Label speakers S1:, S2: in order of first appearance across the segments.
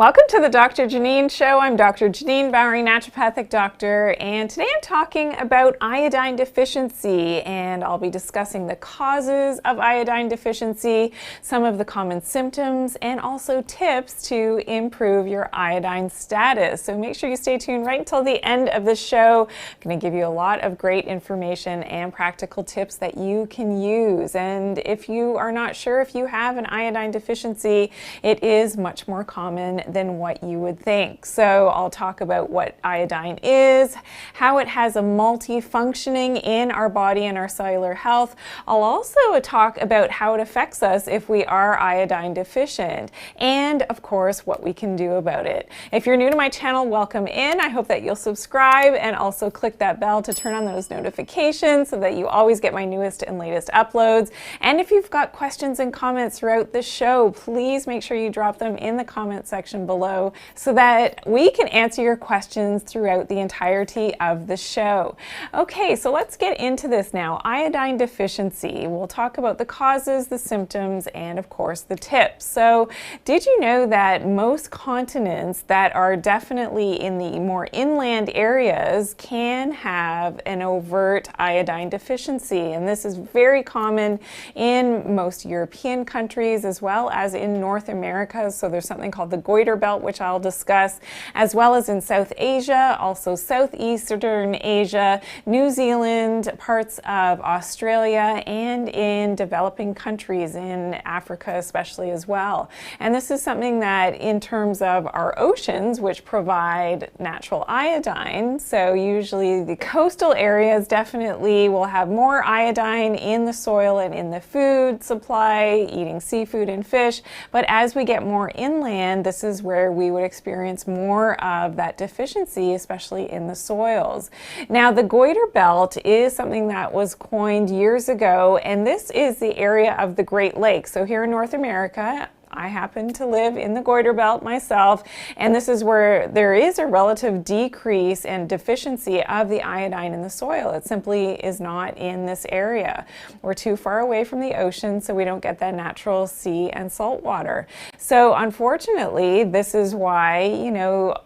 S1: Welcome to the Dr. Janine Show. I'm Dr. Janine Bowring, naturopathic doctor, and today I'm talking about iodine deficiency, and I'll be discussing the causes of iodine deficiency, some of the common symptoms, and also tips to improve your iodine status. So make sure you stay tuned right until the end of the show. I'm going to give you a lot of great information and practical tips that you can use. And if you are not sure if you have an iodine deficiency, it is much more common than what you would think. So I'll talk about what iodine is, how it has a multi-functioning in our body and our cellular health. I'll also talk about how it affects us if we are iodine deficient, and of course what we can do about it. If you're new to my channel, welcome in. I hope that you'll subscribe and also click that bell to turn on those notifications so that you always get my newest and latest uploads. And if you've got questions and comments throughout the show, please make sure you drop them in the comment section below so that we can answer your questions throughout the entirety of the show. Okay, so let's get into this now. Iodine deficiency. We'll talk about the causes, the symptoms, and of course the tips. So did you know that most continents that are definitely in the more inland areas can have an overt iodine deficiency? And this is very common in most European countries as well as in North America. So there's something called the goiter belt, which I'll discuss, as well as in South Asia, also Southeastern Asia, New Zealand, parts of Australia, and in developing countries in Africa especially as well. And this is something that in terms of our oceans, which provide natural iodine, so usually the coastal areas definitely will have more iodine in the soil and in the food supply, eating seafood and fish, but as we get more inland, this is where we would experience more of that deficiency, especially in the soils. Now, the goiter belt is something that was coined years ago, and this is the area of the Great Lakes. So here in North America, I happen to live in the goiter belt myself, and this is where there is a relative decrease and deficiency of the iodine in the soil. It simply is not in this area. We're too far away from the ocean, so we don't get that natural sea and salt water. So unfortunately, this is why,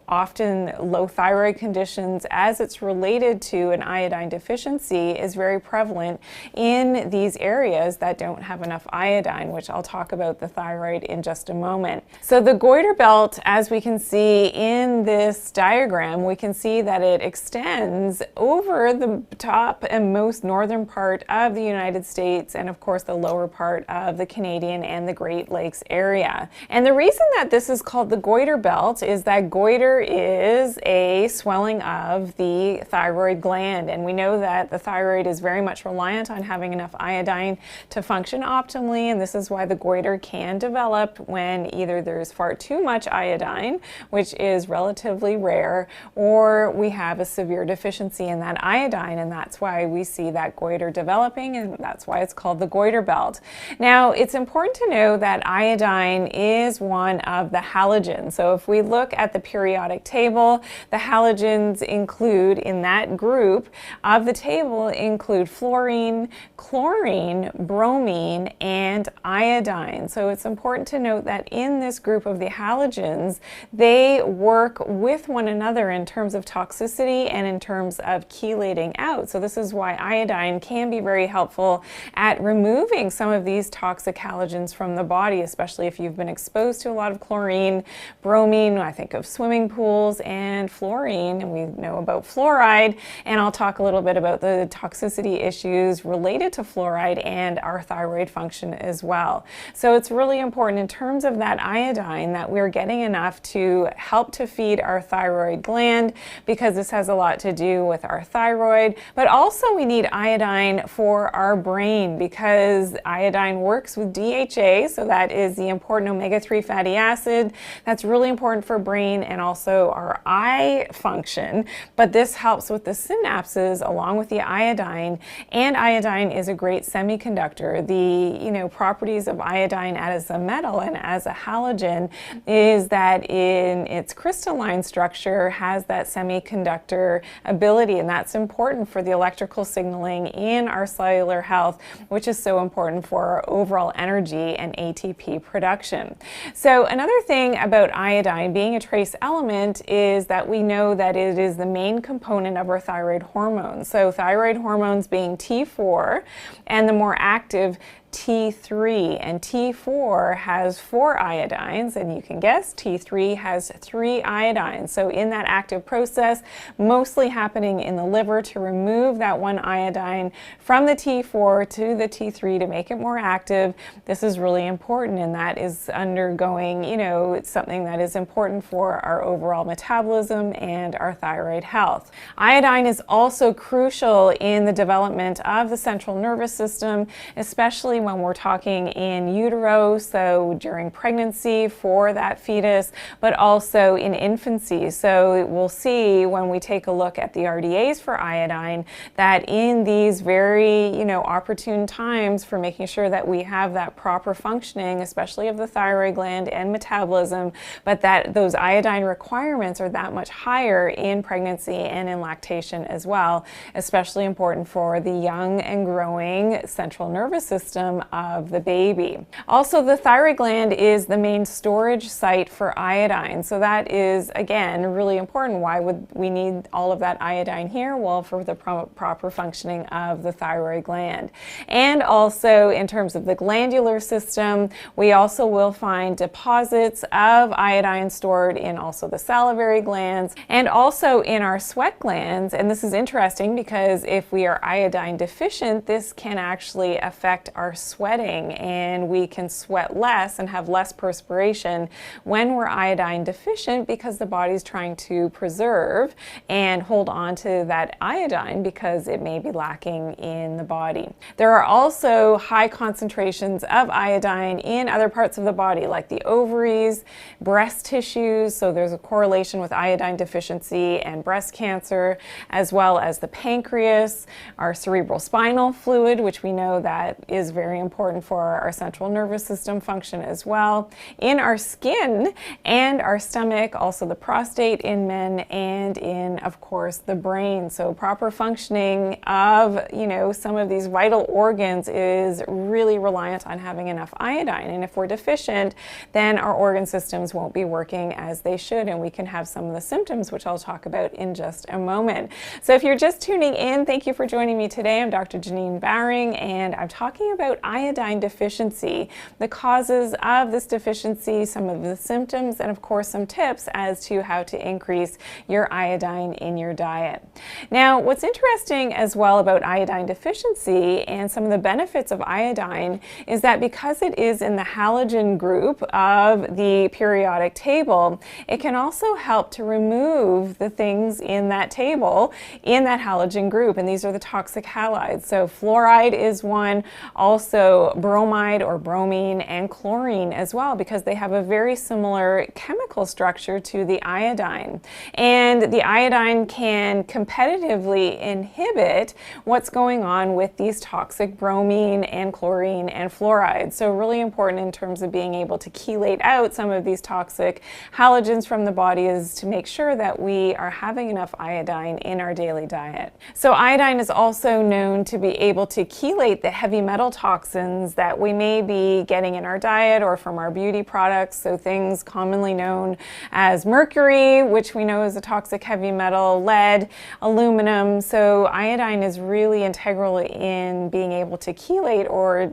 S1: often low thyroid conditions, as it's related to an iodine deficiency, is very prevalent in these areas that don't have enough iodine, which I'll talk about the thyroid in just a moment. So the goiter belt, as we can see in this diagram, we can see that it extends over the top and most northern part of the United States, and of course the lower part of the Canadian and the Great Lakes area. And the reason that this is called the goiter belt is that goiter is a swelling of the thyroid gland, and we know that the thyroid is very much reliant on having enough iodine to function optimally, and this is why the goiter can develop when either there's far too much iodine, which is relatively rare, or we have a severe deficiency in that iodine, and that's why we see that goiter developing, and that's why it's called the goiter belt. Now, it's important to know that iodine is one of the halogens. So if we look at the periodic table, the halogens include, in that group of the table, include fluorine, chlorine, bromine, and iodine. So it's important to note that in this group of the halogens, they work with one another in terms of toxicity and in terms of chelating out. So this is why iodine can be very helpful at removing some of these toxic halogens from the body, especially if you've been exposed to a lot of chlorine, bromine. I think of swimming pools, and fluorine, and we know about fluoride, and I'll talk a little bit about the toxicity issues related to fluoride and our thyroid function as well. So it's really important in terms of that iodine that we're getting enough to help to feed our thyroid gland, because this has a lot to do with our thyroid, but also we need iodine for our brain, because iodine works with DHA, so that is the important omega-3 fatty acid. That's really important for brain and also our eye function, but this helps with the synapses along with the iodine, and iodine is a great semiconductor. The properties of iodine as a metal and as a halogen is that in its crystalline structure has that semiconductor ability, and that's important for the electrical signaling in our cellular health, which is so important for our overall energy and ATP production. So another thing about iodine being a trace element is that we know that it is the main component of our thyroid hormones. So thyroid hormones being T4 and the more active T3, and T4 has 4 iodines, and you can guess T3 has 3 iodines. So in that active process, mostly happening in the liver to remove that 1 iodine from the T4 to the T3 to make it more active. This is really important, and that is undergoing, it's something that is important for our overall metabolism and our thyroid health. Iodine is also crucial in the development of the central nervous system, especially when we're talking in utero, so during pregnancy for that fetus, but also in infancy. So we'll see when we take a look at the RDAs for iodine that in these very, opportune times for making sure that we have that proper functioning, especially of the thyroid gland and metabolism, but that those iodine requirements are that much higher in pregnancy and in lactation as well, especially important for the young and growing central nervous system of the baby. Also, the thyroid gland is the main storage site for iodine. So that is, again, really important. Why would we need all of that iodine here? Well, for the proper functioning of the thyroid gland. And also in terms of the glandular system, we also will find deposits of iodine stored in also the salivary glands and also in our sweat glands. And this is interesting because if we are iodine deficient, this can actually affect our sweating, and we can sweat less and have less perspiration when we're iodine deficient because the body's trying to preserve and hold on to that iodine because it may be lacking in the body. There are also high concentrations of iodine in other parts of the body like the ovaries, breast tissues, so there's a correlation with iodine deficiency and breast cancer, as well as the pancreas, our cerebral spinal fluid, which we know that is very important for our central nervous system function as well, in our skin and our stomach, also the prostate in men, and in, of course, the brain. So proper functioning of, some of these vital organs is really reliant on having enough iodine. And if we're deficient, then our organ systems won't be working as they should, and we can have some of the symptoms, which I'll talk about in just a moment. So if you're just tuning in, thank you for joining me today. I'm Dr. Janine Bowring, and I'm talking about iodine deficiency, the causes of this deficiency, some of the symptoms, and of course some tips as to how to increase your iodine in your diet. Now, what's interesting as well about iodine deficiency and some of the benefits of iodine is that because it is in the halogen group of the periodic table, it can also help to remove the things in that table in that halogen group, and these are the toxic halides. So fluoride is one, also bromide or bromine, and chlorine as well, because they have a very similar chemical structure to the iodine. And the iodine can competitively inhibit what's going on with these toxic bromine and chlorine and fluoride. So really important in terms of being able to chelate out some of these toxic halogens from the body is to make sure that we are having enough iodine in our daily diet. So iodine is also known to be able to chelate the heavy metal toxins that we may be getting in our diet or from our beauty products. So things commonly known as mercury, which we know is a toxic heavy metal, lead, aluminum. So iodine is really integral in being able to chelate or,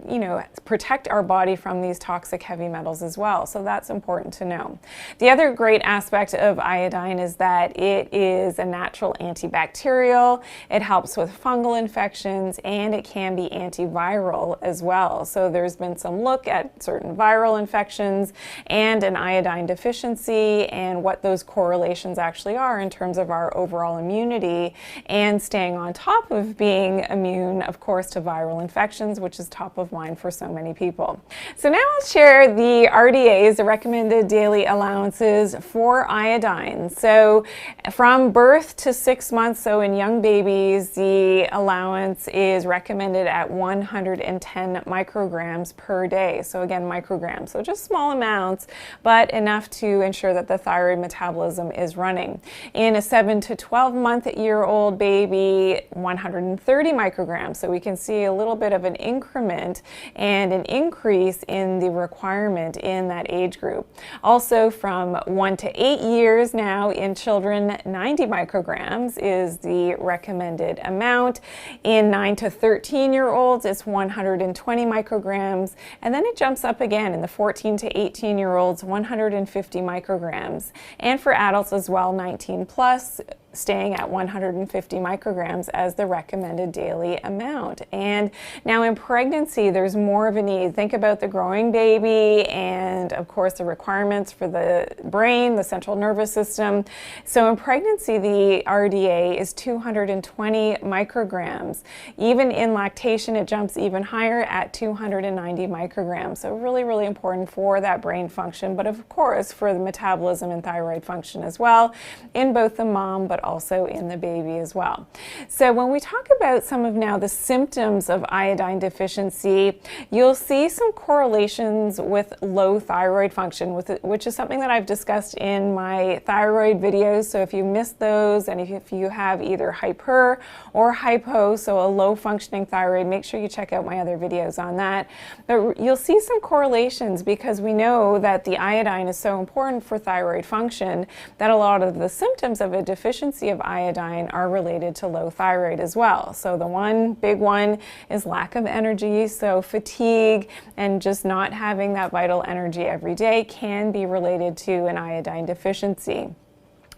S1: protect our body from these toxic heavy metals as well. So that's important to know. The other great aspect of iodine is that it is a natural antibacterial. It helps with fungal infections, and it can be antiviral as well. So there's been some look at certain viral infections and an iodine deficiency and what those correlations actually are in terms of our overall immunity and staying on top of being immune, of course, to viral infections, which is top of mind for so many people. So now I'll share the RDAs, the recommended daily allowances for iodine. So from birth to 6 months, so in young babies, the allowance is recommended at 110 10 micrograms per day. So again, micrograms, so just small amounts, but enough to ensure that the thyroid metabolism is running. In a 7 to 12-month-year-old baby, 130 micrograms. So we can see a little bit of an increment and an increase in the requirement in that age group. Also, from 1 to 8 years now in children, 90 micrograms is the recommended amount. In 9 to 13-year-olds, it's 120 micrograms, and then it jumps up again in the 14 to 18-year-olds, 150 micrograms. And for adults as well, 19 plus, staying at 150 micrograms as the recommended daily amount. And now in pregnancy, there's more of a need. Think about the growing baby and of course the requirements for the brain, the central nervous system. So in pregnancy, the RDA is 220 micrograms. Even in lactation, it jumps even higher at 290 micrograms. So really, really important for that brain function, but of course for the metabolism and thyroid function as well in both the mom, but also in the baby as well. So when we talk about some of now the symptoms of iodine deficiency, you'll see some correlations with low thyroid function, which is something that I've discussed in my thyroid videos. So if you missed those, and if you have either hyper or hypo, so a low functioning thyroid, make sure you check out my other videos on that. But you'll see some correlations because we know that the iodine is so important for thyroid function that a lot of the symptoms of a deficiency of iodine are related to low thyroid as well. So the one big one is lack of energy. So fatigue and just not having that vital energy every day can be related to an iodine deficiency.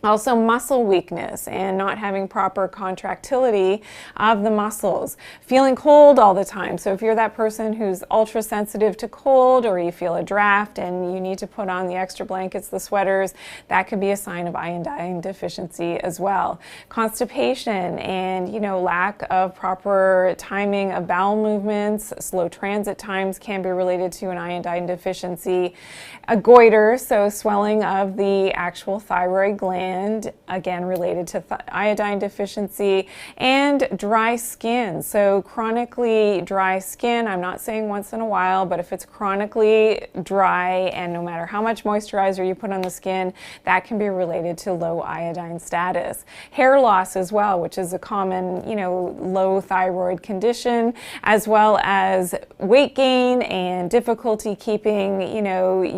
S1: Also muscle weakness and not having proper contractility of the muscles. Feeling cold all the time. So if you're that person who's ultra sensitive to cold, or you feel a draft and you need to put on the extra blankets, the sweaters, that could be a sign of iodine deficiency as well. Constipation and, lack of proper timing of bowel movements, slow transit times can be related to an iodine deficiency. A goiter, so swelling of the actual thyroid gland, again related to iodine deficiency. And dry skin, so chronically dry skin, I'm not saying once in a while, but if it's chronically dry and no matter how much moisturizer you put on the skin, that can be related to low iodine status. Hair loss as well, which is a common, low thyroid condition, as well as weight gain and difficulty keeping,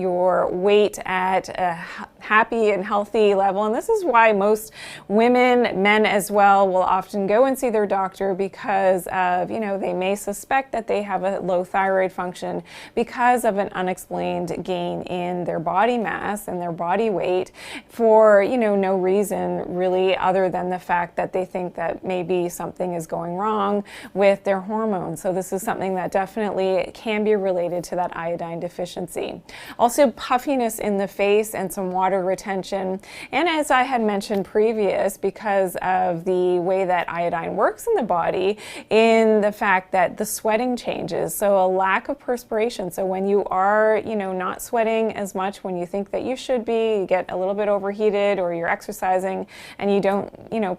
S1: your weight at a happy and healthy level. And this is why most women, men as well, will often go and see their doctor because of, they may suspect that they have a low thyroid function because of an unexplained gain in their body mass and their body weight for, no reason really other than the fact that they think that maybe something is going wrong with their hormones. So this is something that definitely can be related to that iodine deficiency. Also puffiness in the face and some water retention. And as I had mentioned previous, because of the way that iodine works in the body, in the fact that the sweating changes, so a lack of perspiration. So when you are, not sweating as much when you think that you should be, you get a little bit overheated or you're exercising and you don't,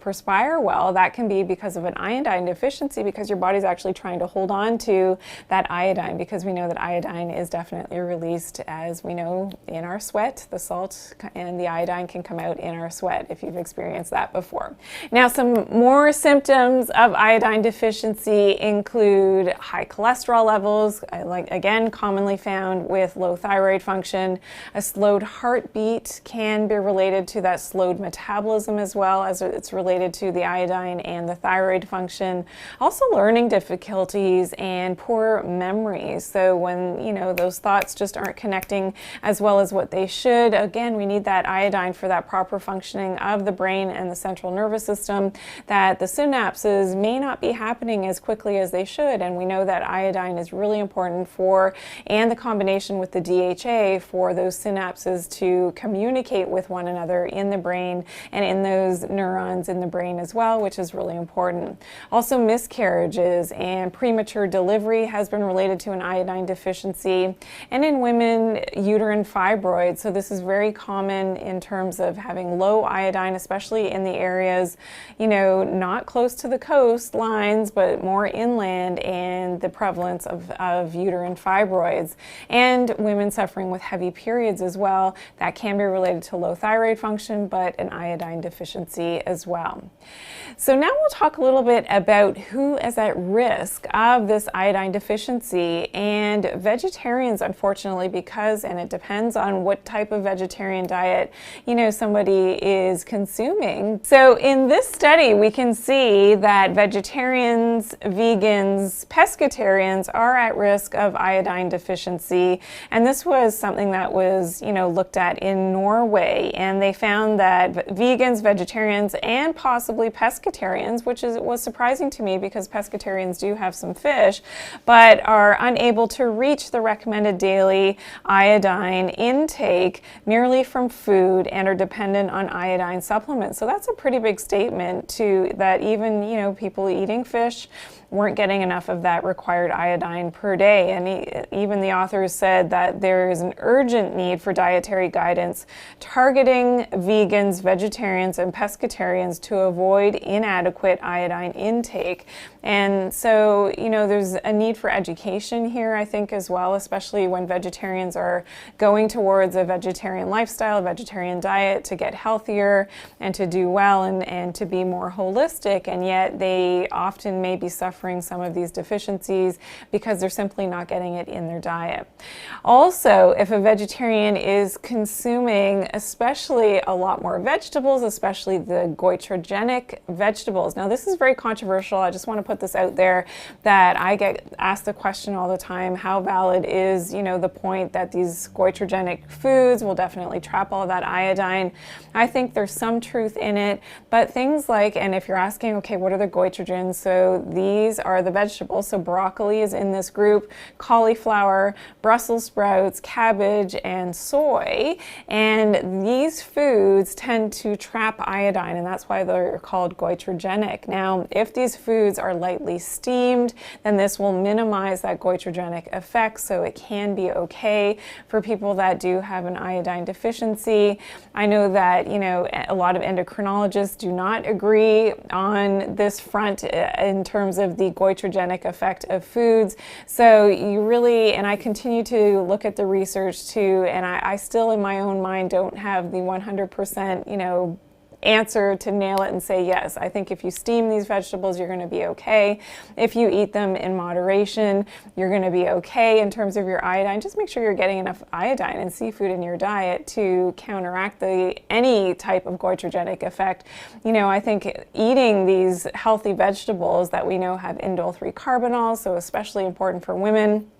S1: perspire well, that can be because of an iodine deficiency because your body's actually trying to hold on to that iodine, because we know that iodine is definitely released, as we know, in our sweat. The salt and the iodine can come out in our sweat if you've experienced that before. Now, some more symptoms of iodine deficiency include high cholesterol levels, again, commonly found with low thyroid function. A slowed heartbeat can be related to that slowed metabolism as well, as it's related to the iodine and the thyroid function. Also learning difficulties and poor memory. So when, those thoughts just aren't connecting as well as what they should, again, we need that iodine for that proper functioning of the brain and the central nervous system, that the synapses may not be happening as quickly as they should. And we know that iodine is really important for, and the combination with the DHA, for those synapses to communicate with one another in the brain and in those neurons in the brain as well, which is really important. Also miscarriages and premature delivery has been related to an iodine deficiency. And in women, uterine fibroids. So this is very common common in terms of having low iodine, especially in the areas, not close to the coastlines, but more inland, and the prevalence of uterine fibroids. And women suffering with heavy periods as well. That can be related to low thyroid function, but an iodine deficiency as well. So now we'll talk a little bit about who is at risk of this iodine deficiency. And vegetarians, unfortunately, and it depends on what type of vegetarian diet, somebody is consuming. So in this study, we can see that vegetarians, vegans, pescatarians are at risk of iodine deficiency. And this was something that was, looked at in Norway. And they found that vegans, vegetarians, and possibly pescatarians, which was surprising to me because pescatarians do have some fish, but are unable to reach the recommended daily iodine intake merely from food and are dependent on iodine supplements. So that's a pretty big statement that even, people eating fish weren't getting enough of that required iodine per day. And even the authors said that there is an urgent need for dietary guidance targeting vegans, vegetarians, and pescatarians to avoid inadequate iodine intake. And so, there's a need for education here, I think, as well, especially when vegetarians are going towards a vegetarian lifestyle, a vegetarian diet to get healthier and to do well and to be more holistic. And yet they often may be suffering some of these deficiencies because they're simply not getting it in their diet. Also, if a vegetarian is consuming especially a lot more vegetables, especially the goitrogenic vegetables. Now, this is very controversial. I just want to put this out there that I get asked the question all the time, how valid is, the point that these goitrogenic foods will definitely trap all that iodine? I think there's some truth in it, but things like, and if you're asking, okay, what are the goitrogens? So these are the vegetables. So broccoli is in this group, cauliflower, Brussels sprouts, cabbage, and soy. And these foods tend to trap iodine, and that's why they're called goitrogenic. Now, if these foods are lightly steamed, then this will minimize that goitrogenic effect, so it can be okay for people that do have an iodine deficiency. I know that, a lot of endocrinologists do not agree on this front in terms of the goitrogenic effect of foods. So you really, and I continue to look at the research too, and I still in my own mind don't have the 100%, answer to nail it and say, yes, I think if you steam these vegetables, you're going to be okay. If you eat them in moderation, you're going to be okay in terms of your iodine. Just make sure you're getting enough iodine and seafood in your diet to counteract any type of goitrogenic effect. I think eating these healthy vegetables that we know have indole-3 carbinol, so especially important for women,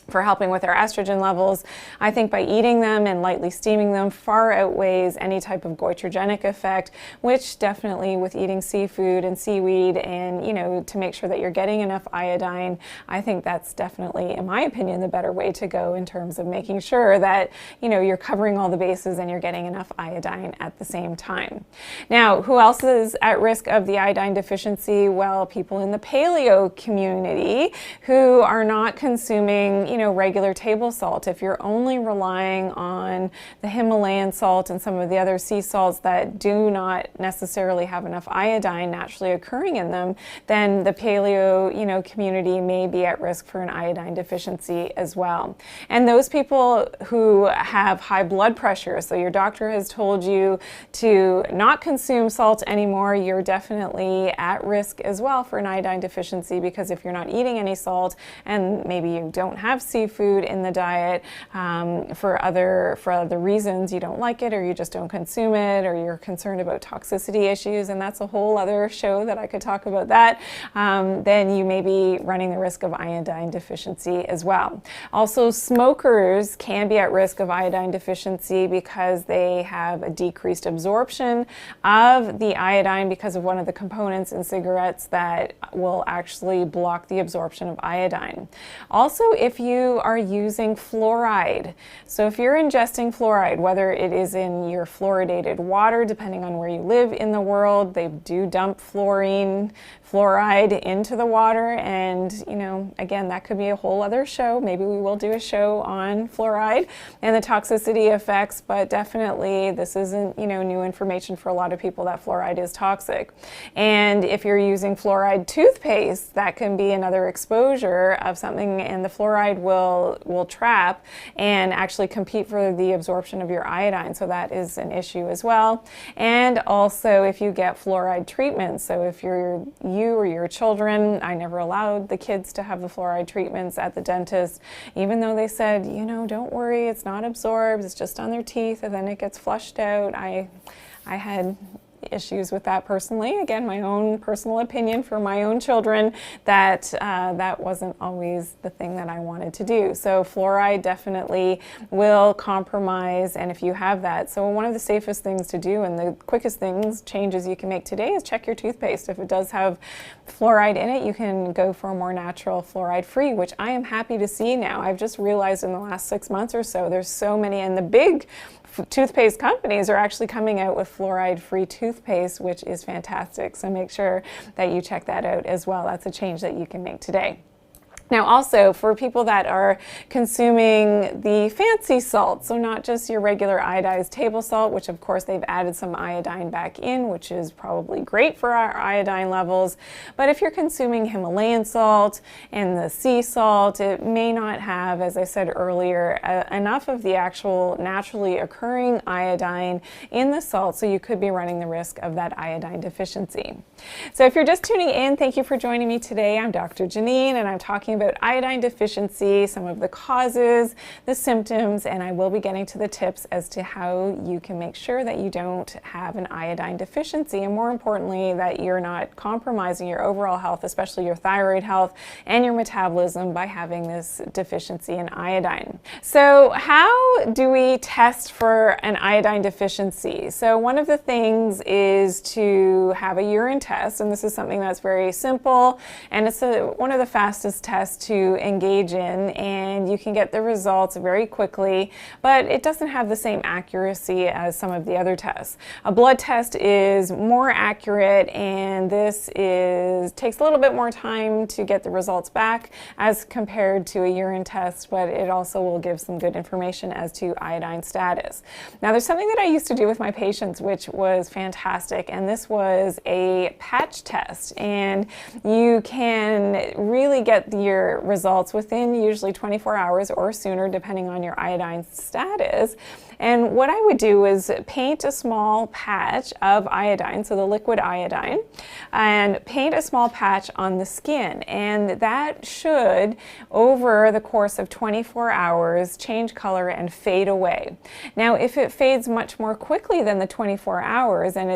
S1: for helping with our estrogen levels, I think by eating them and lightly steaming them far outweighs any type of goitrogenic effect, which definitely with eating seafood and seaweed and, to make sure that you're getting enough iodine, I think that's definitely, in my opinion, the better way to go in terms of making sure that, you're covering all the bases and you're getting enough iodine at the same time. Now, who else is at risk of the iodine deficiency? Well, people in the paleo community who are not consuming, regular table salt. If you're only relying on the Himalayan salt and some of the other sea salts that do not necessarily have enough iodine naturally occurring in them, then the paleo, community may be at risk for an iodine deficiency as well. And those people who have high blood pressure, so your doctor has told you to not consume salt anymore, you're definitely at risk as well for an iodine deficiency, because if you're not eating any salt and maybe you don't have seafood in the diet for other reasons, you don't like it or you just don't consume it, or you're concerned about toxicity issues, and that's a whole other show that I could talk about that, then you may be running the risk of iodine deficiency as well. Also, smokers can be at risk of iodine deficiency because they have a decreased absorption of the iodine because of one of the components in cigarettes that will actually block the absorption of iodine. Also, if you you are using fluoride. So if you're ingesting fluoride, whether it is in your fluoridated water, depending on where you live in the world, they do dump fluoride into the water, and again, that could be a whole other show. Maybe we will do a show on fluoride and the toxicity effects, but definitely this isn't new information for a lot of people that fluoride is toxic. And if you're using fluoride toothpaste, that can be another exposure of something, and the fluoride will trap and actually compete for the absorption of your iodine, so that is an issue as well. And also if you get fluoride treatments, so if you or your children, I never allowed the kids to have the fluoride treatments at the dentist, even though they said, don't worry, it's not absorbed, it's just on their teeth and then it gets flushed out. I had issues with that personally. Again, my own personal opinion for my own children, that that wasn't always the thing that I wanted to do. So fluoride definitely will compromise, and if you have that, so one of the safest things to do and the quickest changes you can make today is check your toothpaste. If it does have fluoride in it, you can go for a more natural fluoride free, which I am happy to see now. I've just realized in the last 6 months or so, there's so many, and the big toothpaste companies are actually coming out with fluoride-free toothpaste, which is fantastic. So make sure that you check that out as well. That's a change that you can make today. Now also, for people that are consuming the fancy salt, so not just your regular iodized table salt, which of course they've added some iodine back in, which is probably great for our iodine levels, but if you're consuming Himalayan salt and the sea salt, it may not have, as I said earlier, enough of the actual naturally occurring iodine in the salt, so you could be running the risk of that iodine deficiency. So if you're just tuning in, thank you for joining me today. I'm Dr. Janine, and I'm talking about iodine deficiency, some of the causes, the symptoms, and I will be getting to the tips as to how you can make sure that you don't have an iodine deficiency, and more importantly, that you're not compromising your overall health, especially your thyroid health and your metabolism, by having this deficiency in iodine. So how do we test for an iodine deficiency? So one of the things is to have a urine test, and this is something that's very simple, and it's one of the fastest tests to engage in, and you can get the results very quickly, but it doesn't have the same accuracy as some of the other tests. A blood test is more accurate, and this takes a little bit more time to get the results back as compared to a urine test, but it also will give some good information as to iodine status. Now there's something that I used to do with my patients which was fantastic, and this was a patch test, and you can really get your results within usually 24 hours or sooner, depending on your iodine status. And what I would do is paint a small patch of iodine, so the liquid iodine, and paint a small patch on the skin, and that should, over the course of 24 hours, change color and fade away. Now if it fades much more quickly than the 24 hours, and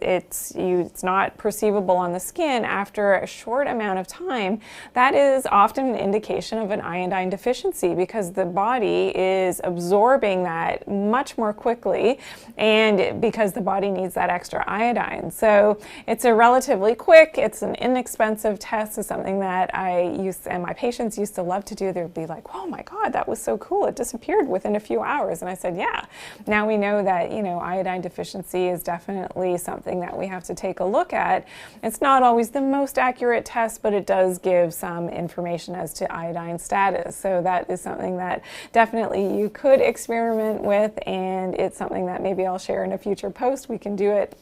S1: it's not perceivable on the skin after a short amount of time, that is often an indication of an iodine deficiency, because the body is absorbing that much more quickly, and because the body needs that extra iodine. So it's a relatively quick, it's an inexpensive test. It's something that and my patients used to love to do. They'd be like, oh my God, that was so cool, it disappeared within a few hours. And I said, yeah, now we know that iodine deficiency is definitely something that we have to take a look at. It's not always the most accurate test, but it does give some information as to iodine status. So that is something that definitely you could experiment with, and it's something that maybe I'll share in a future post. We can do it,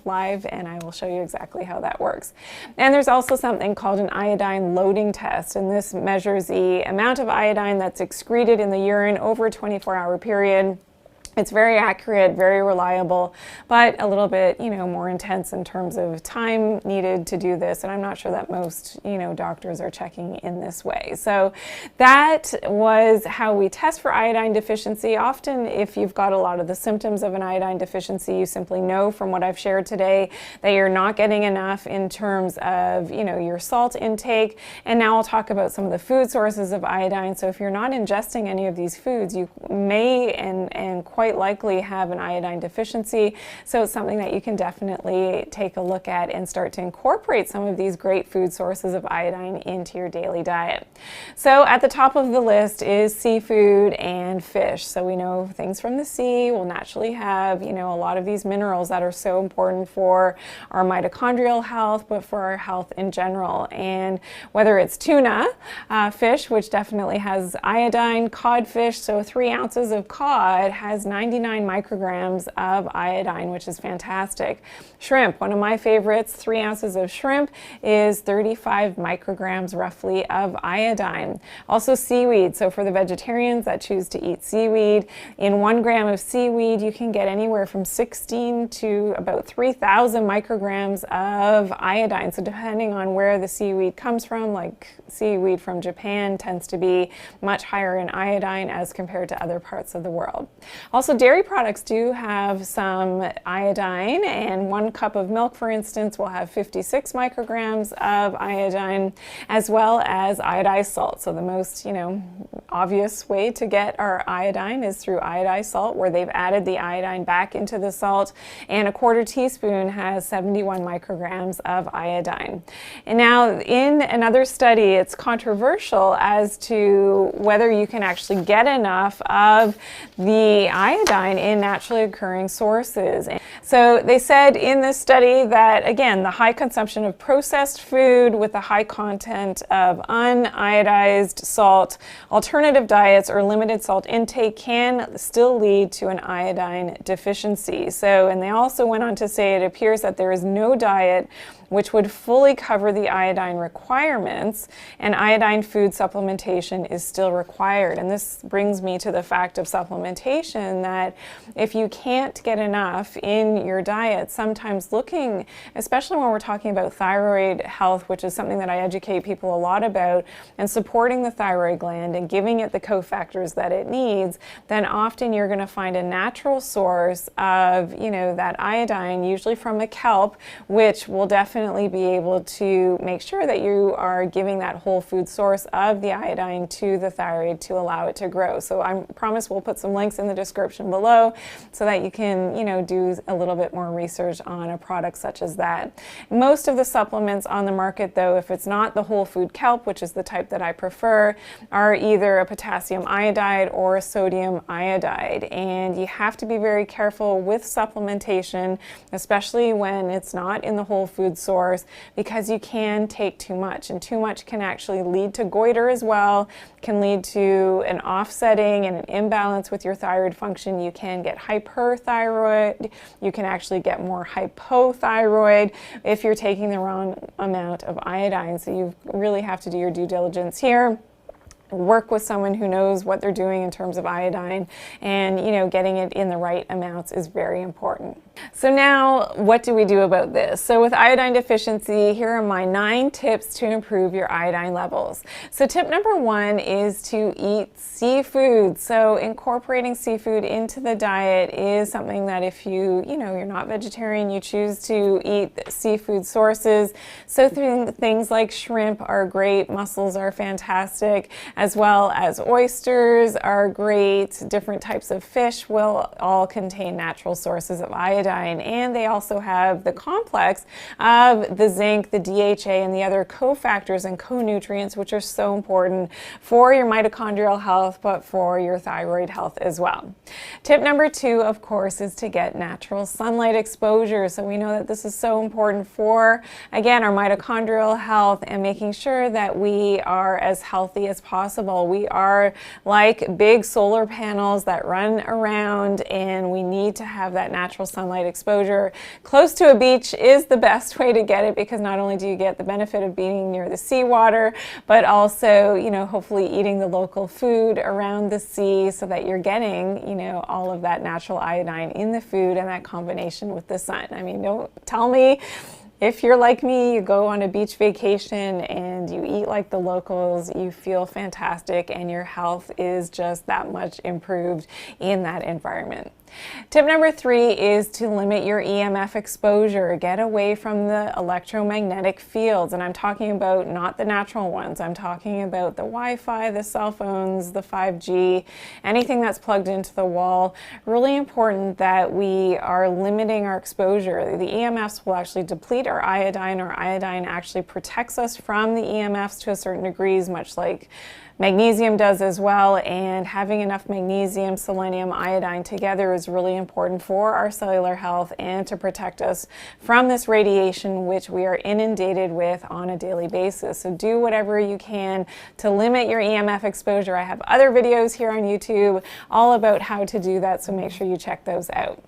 S1: live, and I will show you exactly how that works. And there's also something called an iodine loading test, and this measures the amount of iodine that's excreted in the urine over a 24-hour period. It's very accurate, very reliable, but a little bit, more intense in terms of time needed to do this. And I'm not sure that most, doctors are checking in this way. So that was how we test for iodine deficiency. Often, if you've got a lot of the symptoms of an iodine deficiency, you simply know from what I've shared today that you're not getting enough in terms of, your salt intake. And now I'll talk about some of the food sources of iodine. So if you're not ingesting any of these foods, you may and quite quite likely have an iodine deficiency. So it's something that you can definitely take a look at and start to incorporate some of these great food sources of iodine into your daily diet. So at the top of the list is seafood and fish. So we know things from the sea will naturally have, a lot of these minerals that are so important for our mitochondrial health, but for our health in general. And whether it's tuna fish, which definitely has iodine, codfish, so 3 ounces of cod has 99 micrograms of iodine, which is fantastic. Shrimp, one of my favorites, 3 ounces of shrimp is 35 micrograms roughly of iodine. Also seaweed, so for the vegetarians that choose to eat seaweed, in 1 gram of seaweed you can get anywhere from 16 to about 3,000 micrograms of iodine. So depending on where the seaweed comes from, like seaweed from Japan tends to be much higher in iodine as compared to other parts of the world. Also, dairy products do have some iodine, and 1 cup of milk, for instance, will have 56 micrograms of iodine, as well as iodized salt. So the most, obvious way to get our iodine is through iodized salt, where they've added the iodine back into the salt, and 1/4 teaspoon has 71 micrograms of iodine. And now in another study, it's controversial as to whether you can actually get enough of the iodine in naturally occurring sources. So they said in this study that, again, the high consumption of processed food with a high content of uniodized salt, alternative diets, or limited salt intake can still lead to an iodine deficiency. So, and they also went on to say it appears that there is no diet which would fully cover the iodine requirements, and iodine food supplementation is still required. And this brings me to the fact of supplementation, that if you can't get enough in your diet, sometimes looking, especially when we're talking about thyroid health, which is something that I educate people a lot about, and supporting the thyroid gland and giving it the cofactors that it needs, then often you're going to find a natural source of, that iodine, usually from a kelp, which will definitely be able to make sure that you are giving that whole food source of the iodine to the thyroid to allow it to grow. So I promise we'll put some links in the description below so that you can, do a little bit more research on a product such as that. Most of the supplements on the market, though, if it's not the whole food kelp, which is the type that I prefer, are either a potassium iodide or a sodium iodide. And you have to be very careful with supplementation, especially when it's not in the whole food source, because you can take too much, and too much can actually lead to goiter as well, can lead to an offsetting and an imbalance with your thyroid function. You can get hyperthyroid, you can actually get more hypothyroid if you're taking the wrong amount of iodine. So you really have to do your due diligence here. Work with someone who knows what they're doing in terms of iodine, and getting it in the right amounts is very important. So now, what do we do about this? So with iodine deficiency, here are my 9 tips to improve your iodine levels. So tip number 1 is to eat seafood. So incorporating seafood into the diet is something that if you're not vegetarian, you choose to eat seafood sources. So things like shrimp are great, mussels are fantastic, as well as oysters are great. Different types of fish will all contain natural sources of iodine, and they also have the complex of the zinc, the DHA, and the other cofactors and co-nutrients, which are so important for your mitochondrial health, but for your thyroid health as well. Tip number 2, of course, is to get natural sunlight exposure. So we know that this is so important for, again, our mitochondrial health and making sure that we are as healthy as possible. We are like big solar panels that run around, and we need to have that natural sunlight exposure. Close to a beach is the best way to get it, because not only do you get the benefit of being near the seawater, but also, hopefully eating the local food around the sea, so that you're getting, all of that natural iodine in the food and that combination with the sun. I mean, don't tell me if you're like me, you go on a beach vacation and you eat like the locals, you feel fantastic, and your health is just that much improved in that environment. Tip number 3 is to limit your EMF exposure. Get away from the electromagnetic fields. And I'm talking about not the natural ones. I'm talking about the Wi-Fi, the cell phones, the 5G, anything that's plugged into the wall. Really important that we are limiting our exposure. The EMFs will actually deplete our iodine. Our iodine actually protects us from the EMFs to a certain degree, much like magnesium does as well, and having enough magnesium, selenium, iodine together is really important for our cellular health and to protect us from this radiation which we are inundated with on a daily basis. So do whatever you can to limit your EMF exposure. I have other videos here on YouTube all about how to do that, so make sure you check those out.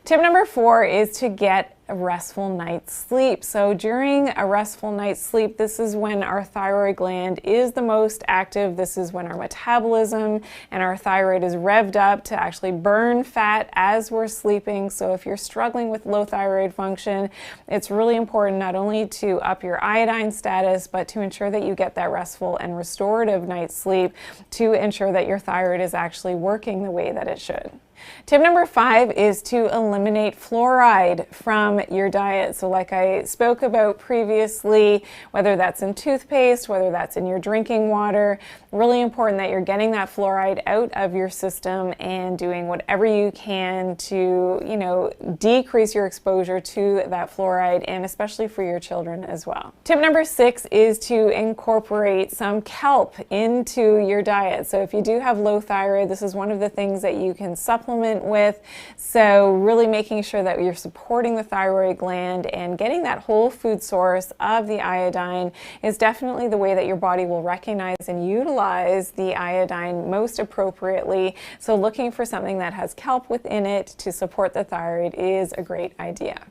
S1: Tip number 4 is to get a restful night's sleep. So during a restful night's sleep, this is when our thyroid gland is the most active. This is when our metabolism and our thyroid is revved up to actually burn fat as we're sleeping. So if you're struggling with low thyroid function, it's really important not only to up your iodine status, but to ensure that you get that restful and restorative night's sleep to ensure that your thyroid is actually working the way that it should. Tip number 5 is to eliminate fluoride from your diet. So like I spoke about previously, whether that's in toothpaste, whether that's in your drinking water, really important that you're getting that fluoride out of your system and doing whatever you can to, decrease your exposure to that fluoride, and especially for your children as well. Tip number 6 is to incorporate some kelp into your diet. So if you do have low thyroid, this is one of the things that you can supplement with. So really making sure that you're supporting the thyroid gland and getting that whole food source of the iodine is definitely the way that your body will recognize and utilize the iodine most appropriately. So looking for something that has kelp within it to support the thyroid is a great idea.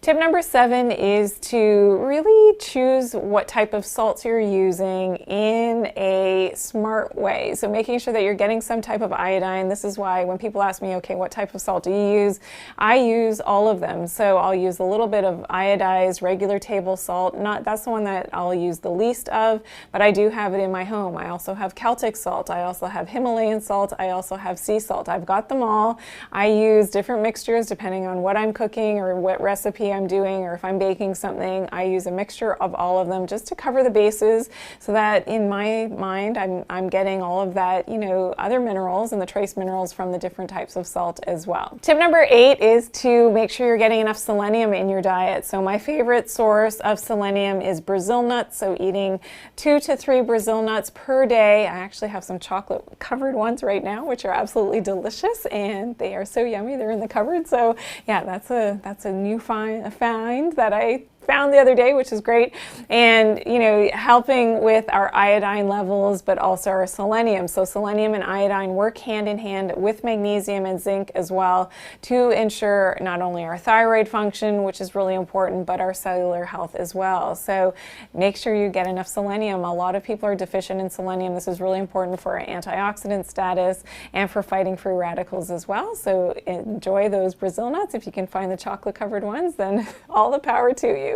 S1: Tip number 7 is to really choose what type of salts you're using in a smart way. So making sure that you're getting some type of iodine. This is why when people ask me, okay, what type of salt do you use? I use all of them. So I'll use a little bit of iodized regular table salt. That's the one that I'll use the least of, but I do have it in my home. I also have Celtic salt. I also have Himalayan salt. I also have sea salt. I've got them all. I use different mixtures depending on what I'm cooking or what recipe I'm doing, or if I'm baking something. I use a mixture of all of them just to cover the bases so that in my mind I'm getting all of that, other minerals and the trace minerals from the different types of salt as well. Tip number 8 is to make sure you're getting enough selenium in your diet. So my favorite source of selenium is Brazil nuts. So eating 2 to 3 Brazil nuts per day. I actually have some chocolate covered ones right now, which are absolutely delicious, and they are so yummy. They're in the cupboard. So yeah, that's a new find that I found the other day, which is great. And helping with our iodine levels, but also our selenium. So selenium and iodine work hand in hand with magnesium and zinc as well to ensure not only our thyroid function, which is really important, but our cellular health as well. So make sure you get enough selenium. A lot of people are deficient in selenium. This is really important for our antioxidant status and for fighting free radicals as well. So enjoy those Brazil nuts. If you can find the chocolate covered ones, then all the power to you.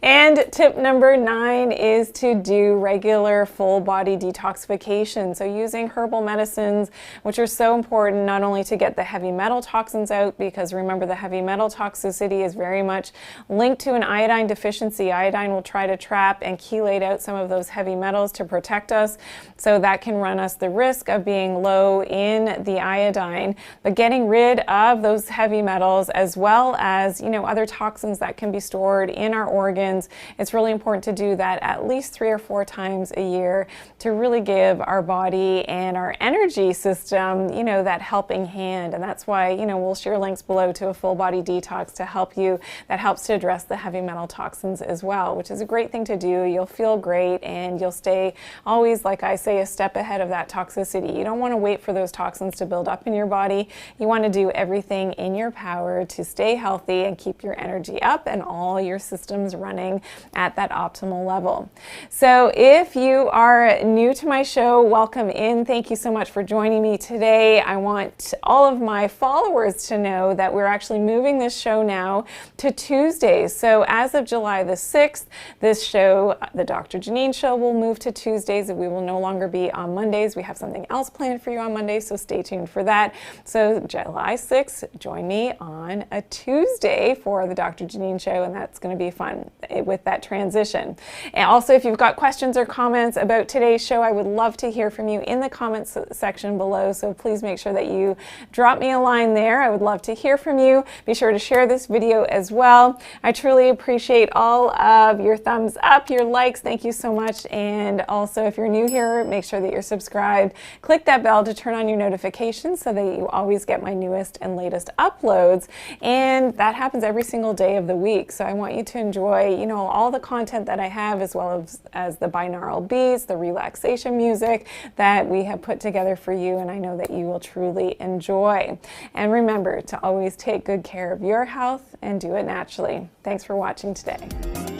S1: And tip number 9 is to do regular full body detoxification. So using herbal medicines, which are so important not only to get the heavy metal toxins out, because remember the heavy metal toxicity is very much linked to an iodine deficiency. Iodine will try to trap and chelate out some of those heavy metals to protect us. So that can run us the risk of being low in the iodine. But getting rid of those heavy metals as well as, other toxins that can be stored in our organs, it's really important to do that at least 3 or 4 times a year to really give our body and our energy system, that helping hand. And that's why, we'll share links below to a full body detox to help you, that helps to address the heavy metal toxins as well, which is a great thing to do. You'll feel great and you'll stay always, like I say, a step ahead of that toxicity. You don't want to wait for those toxins to build up in your body. You want to do everything in your power to stay healthy and keep your energy up and all your systems system's running at that optimal level. So if you are new to my show, welcome in. Thank you so much for joining me today. I want all of my followers to know that we're actually moving this show now to Tuesdays. So as of July the 6th, this show, the Dr. Janine Show, will move to Tuesdays. We will no longer be on Mondays. We have something else planned for you on Monday, so stay tuned for that. So July 6th, join me on a Tuesday for the Dr. Janine Show, and that's going to be fun with that transition. And also, if you've got questions or comments about today's show, I would love to hear from you in the comments section below, so please make sure that you drop me a line there. I would love to hear from you. Be sure to share this video as well. I truly appreciate all of your thumbs up, your likes. Thank you so much. And also, if you're new here, make sure that you're subscribed. Click that bell to turn on your notifications so that you always get my newest and latest uploads. And that happens every single day of the week. So I want you to enjoy, you know, all the content that I have, as well as the binaural beats, the relaxation music that we have put together for you. And I know that you will truly enjoy. And remember to always take good care of your health and do it naturally. Thanks for watching today.